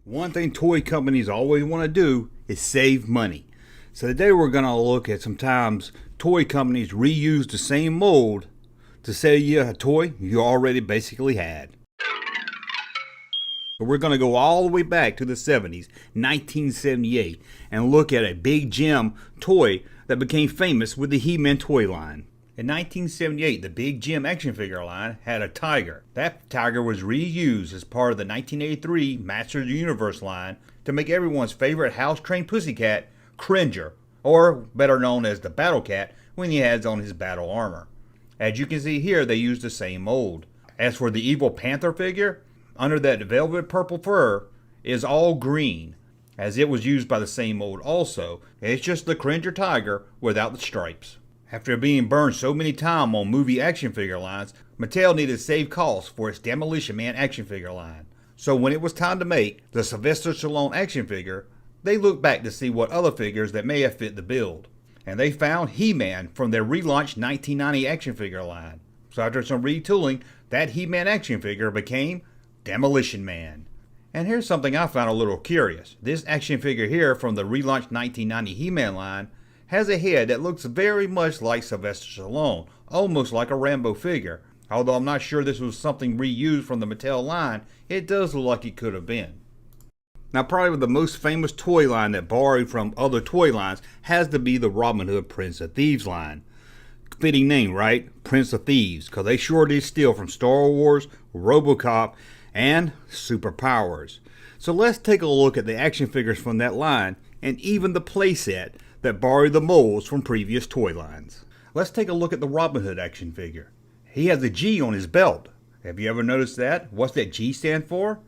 One thing toy companies always want to do is save money. So today we're going to look at sometimes toy companies reuse the same mold to sell you a toy you already basically had. But we're going to go all the way back to the 70s, 1978, and look at a big Jim toy that became famous with the He-Man toy line. In 1978, the Big Jim action figure line had a tiger. That tiger was reused as part of the 1983 Masters of the Universe line to make everyone's favorite house-trained pussycat, Cringer, or better known as the Battle Cat when he has on his battle armor. As you can see here, they used the same mold. As for the evil panther figure, under that velvet purple fur is all green, as it was used by the same mold also. It's just the Cringer tiger without the stripes. After being burned so many times on movie action figure lines, Mattel needed to save costs for its Demolition Man action figure line. So when it was time to make the Sylvester Stallone action figure, they looked back to see what other figures that may have fit the build. And they found He-Man from their relaunched 1990 action figure line. So after some retooling, that He-Man action figure became Demolition Man. And here's something I found a little curious. This action figure here from the relaunched 1990 He-Man line has a head that looks very much like Sylvester Stallone, almost like a Rambo figure. Although I'm not sure this was something reused from the Mattel line, it does look like it could have been. Now probably the most famous toy line that borrowed from other toy lines has to be the Robin Hood Prince of Thieves line. Fitting name, right? Prince of Thieves, because they sure did steal from Star Wars, RoboCop, and Superpowers. So let's take a look at the action figures from that line, and even the playset that borrowed the molds from previous toy lines. Let's take a look at the Robin Hood action figure. He has a G on his belt. Have you ever noticed that? What's that G stand for?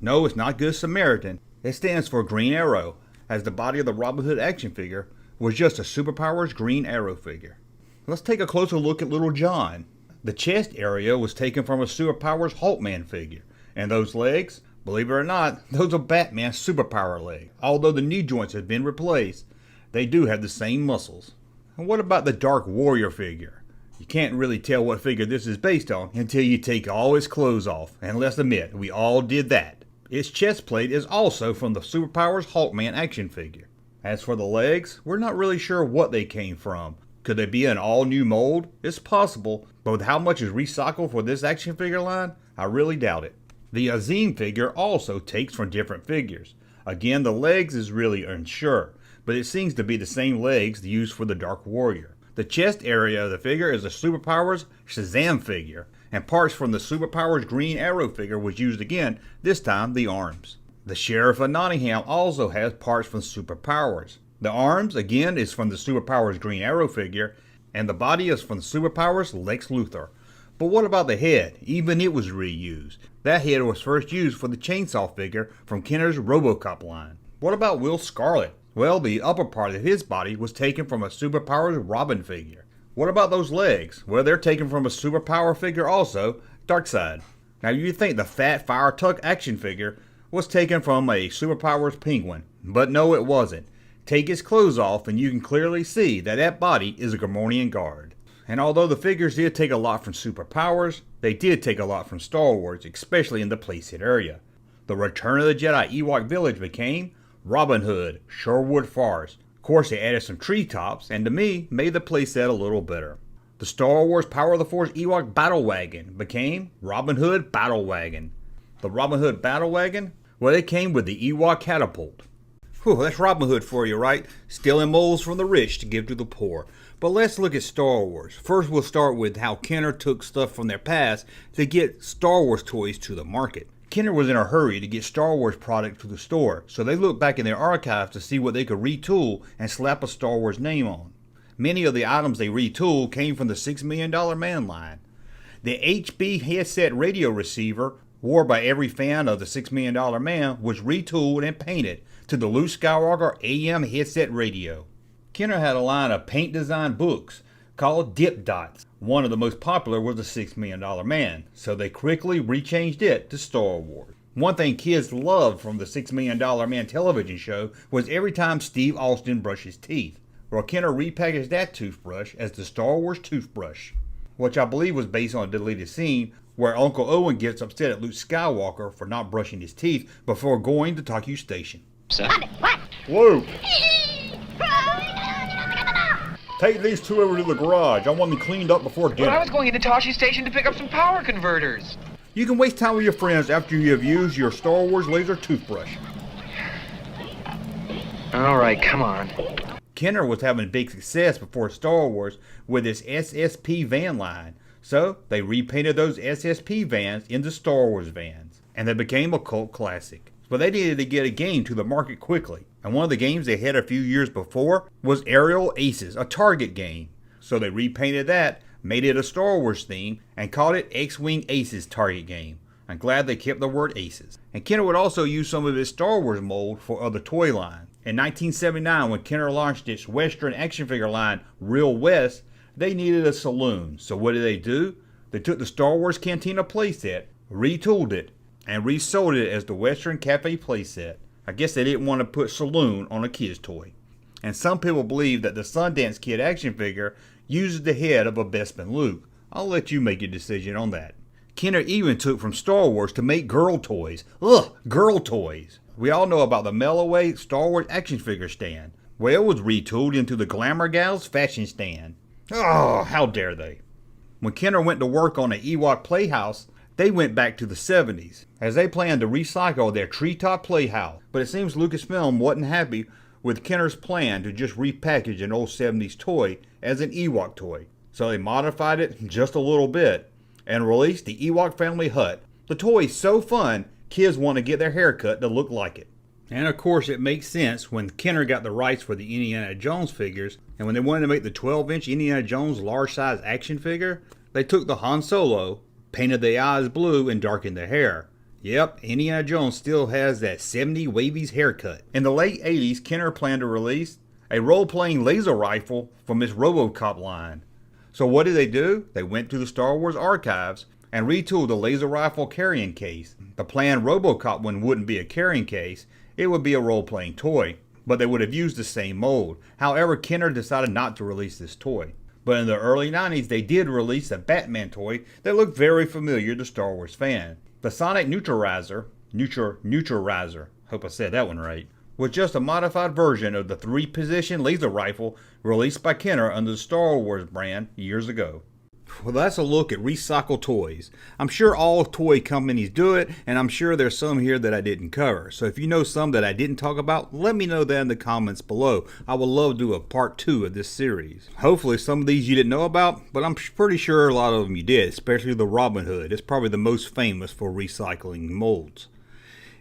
No, it's not Good Samaritan. It stands for Green Arrow, as the body of the Robin Hood action figure was just a Superpowers Green Arrow figure. Let's take a closer look at Little John. The chest area was taken from a Superpowers Hulkman figure, and those legs, believe it or not, those are Batman's superpower legs. Although the knee joints have been replaced, they do have the same muscles. And what about the Dark Warrior figure? You can't really tell what figure this is based on until you take all his clothes off, and let's admit, we all did that. Its chest plate is also from the Superpowers Hulkman action figure. As for the legs, we're not really sure what they came from. Could they be an all-new mold? It's possible, but with how much is recycled for this action figure line, I really doubt it. The Azim figure also takes from different figures. Again, the legs is really unsure, but it seems to be the same legs used for the Dark Warrior. The chest area of the figure is a Superpowers Shazam figure, and parts from the Superpowers Green Arrow figure was used again, this time the arms. The Sheriff of Nottingham also has parts from Superpowers. The arms, again, is from the Superpowers Green Arrow figure, and the body is from the Superpowers Lex Luthor. But what about the head? Even it was reused. That head was first used for the Chainsaw figure from Kenner's RoboCop line. What about Will Scarlet? Well, the upper part of his body was taken from a Superpowers Robin figure. What about those legs? Well, they're taken from a Superpower figure also, Darkseid. Now you'd think the Fat Fire Tuck action figure was taken from a Superpowers Penguin, but no it wasn't. Take his clothes off and you can clearly see that that body is a Gamorrean guard. And although the figures did take a lot from Superpowers, they did take a lot from Star Wars, especially in the playset area. The Return of the Jedi Ewok Village became Robin Hood, Sherwood Forest. Of course, they added some treetops, and to me, made the playset a little better. The Star Wars Power of the Force Ewok Battle Wagon became Robin Hood Battle Wagon. The Robin Hood Battle Wagon? Well, it came with the Ewok Catapult. Whew, that's Robin Hood for you, right? Stealing molds from the rich to give to the poor. But let's look at Star Wars. First, we'll start with how Kenner took stuff from their past to get Star Wars toys to the market. Kenner was in a hurry to get Star Wars product to the store, so they looked back in their archives to see what they could retool and slap a Star Wars name on. Many of the items they retooled came from the $6 Million Man line. The HB headset radio receiver, worn by every fan of the $6 Million Man, was retooled and painted to the Luke Skywalker AM headset radio. Kenner had a line of paint design books called Dip Dots. One of the most popular was the $6 Million Man, so they quickly rechanged it to Star Wars. One thing kids loved from the $6 Million Man television show was every time Steve Austin brushed his teeth. Well, Kenner repackaged that toothbrush as the Star Wars toothbrush, which I believe was based on a deleted scene where Uncle Owen gets upset at Luke Skywalker for not brushing his teeth before going to Taku Station. Luke! Take these two over to the garage. I want them cleaned up before dinner. But I was going into Tashi Station to pick up some power converters. You can waste time with your friends after you have used your Star Wars laser toothbrush. All right, come on. Kenner was having big success before Star Wars with his SSP van line, so they repainted those SSP vans into Star Wars vans, and they became a cult classic. But they needed to get a game to the market quickly, and one of the games they had a few years before was Aerial Aces, a Target game. So they repainted that, made it a Star Wars theme, and called it X-Wing Aces Target Game. I'm glad they kept the word Aces. And Kenner would also use some of his Star Wars mold for other toy lines. In 1979, when Kenner launched its Western action figure line, Real West, they needed a saloon. So what did? They took the Star Wars Cantina playset, retooled it, and resold it as the Western Cafe playset. I guess they didn't want to put saloon on a kid's toy. And some people believe that the Sundance Kid action figure uses the head of a Bespin Luke. I'll let you make your decision on that. Kenner even took from Star Wars to make girl toys. Ugh, girl toys. We all know about the Melloway Star Wars action figure stand. Well, it was retooled into the Glamour Gals fashion stand. Oh, how dare they. When Kenner went to work on an Ewok Playhouse, they went back to the 70s, as they planned to recycle their Treetop Playhouse. But it seems Lucasfilm wasn't happy with Kenner's plan to just repackage an old 70s toy as an Ewok toy. So they modified it just a little bit and released the Ewok Family Hut. The toy is so fun, kids want to get their hair cut to look like it. And of course it makes sense when Kenner got the rights for the Indiana Jones figures, and when they wanted to make the 12-inch Indiana Jones large size action figure, they took the Han Solo, painted the eyes blue, and darkened the hair. Yep, Indiana Jones still has that 70 wavies haircut. In the late 80s, Kenner planned to release a role-playing laser rifle from its RoboCop line. So what did they do? They went to the Star Wars archives and retooled the laser rifle carrying case. The planned RoboCop one wouldn't be a carrying case, it would be a role-playing toy, but they would have used the same mold. However, Kenner decided not to release this toy. But in the early 90s, they did release a Batman toy that looked very familiar to Star Wars fans. The Sonic Neutralizer, hope I said that one right, was just a modified version of the 3-position laser rifle released by Kenner under the Star Wars brand years ago. Well, that's a look at recycled toys. I'm sure all toy companies do it, and I'm sure there's some here that I didn't cover. So if you know some that I didn't talk about, let me know that in the comments below. I would love to do a part 2 of this series. Hopefully some of these you didn't know about, but I'm pretty sure a lot of them you did, especially the Robin Hood. It's probably the most famous for recycling molds.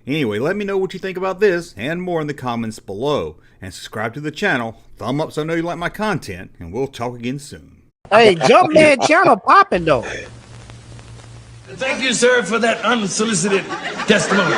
Anyway, let me know what you think about this and more in the comments below. And subscribe to the channel, thumb up so I know you like my content, and we'll talk again soon. Hey, Junkman channel popping though. Thank you, sir, for that unsolicited testimony.